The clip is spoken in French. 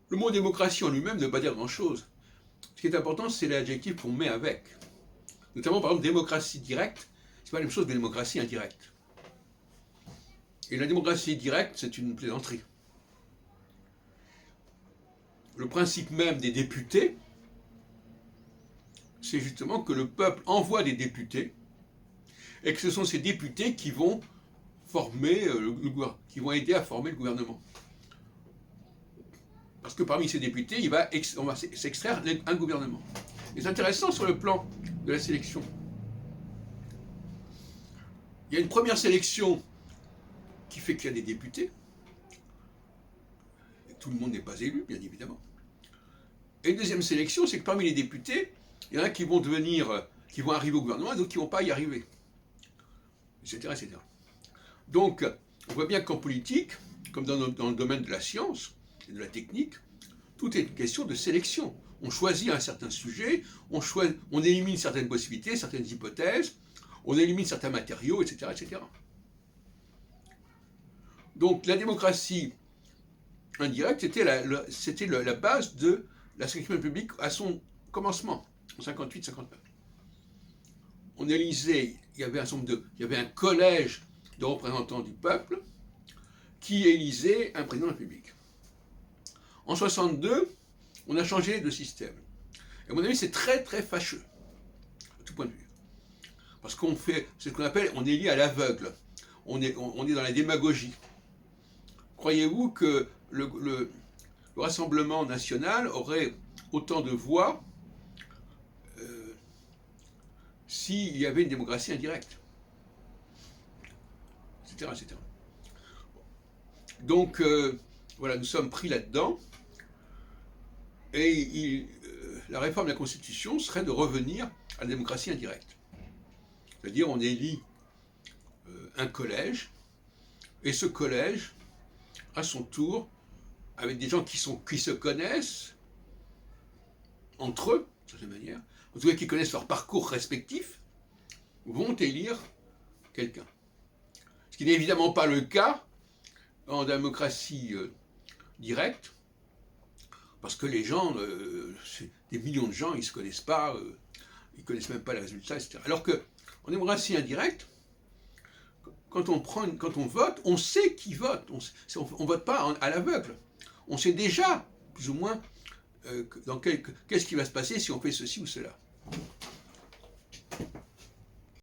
Le mot démocratie en lui-même ne veut pas dire grand-chose. Ce qui est important, c'est l'adjectif qu'on met avec. Notamment, par exemple, démocratie directe, c'est pas la même chose que démocratie indirecte. Et la démocratie directe, c'est une plaisanterie. Le principe même des députés, c'est justement que le peuple envoie des députés et que ce sont ces députés qui vont former qui vont aider à former le gouvernement. Parce que parmi ces députés, on va s'extraire un gouvernement. Et c'est intéressant sur le plan de la sélection. Il y a une première sélection qui fait qu'il y a des députés. Et tout le monde n'est pas élu, bien évidemment. Et une deuxième sélection, c'est que parmi les députés, il y en a qui vont arriver au gouvernement et d'autres qui ne vont pas y arriver. Etc., etc. Donc, on voit bien qu'en politique, comme dans le domaine de la science et de la technique, tout est une question de sélection. On choisit un certain sujet, on élimine certaines possibilités, certaines hypothèses, on élimine certains matériaux, etc., etc. Donc la démocratie indirecte, c'était la base de la Ve République à son commencement, en 58-59. On élisait, il y avait un collège de représentants du peuple qui élisait un président de la République. En 62, on a changé de système. Et à mon avis, c'est très très fâcheux, de tout point de vue. Parce c'est ce qu'on appelle, on élit à l'aveugle. On est dans la démagogie. Croyez-vous que le Rassemblement national aurait autant de voix s'il y avait une démocratie indirecte, etc., etc. Donc, voilà, nous sommes pris là-dedans. Et la réforme de la Constitution serait de revenir à la démocratie indirecte. C'est-à-dire, on élit un collège, et ce collège, à son tour, avec des gens qui se connaissent entre eux, de certaine manière, en tout cas qui connaissent leur parcours respectif, vont élire quelqu'un. Ce qui n'est évidemment pas le cas en démocratie directe, parce que les gens, des millions de gens, ils ne se connaissent pas, ils ne connaissent même pas les résultats, etc. Alors qu'en démocratie indirecte, quand on vote, on sait qui vote. On ne vote pas à l'aveugle. On sait déjà, plus ou moins, qu'est-ce qui va se passer si on fait ceci ou cela.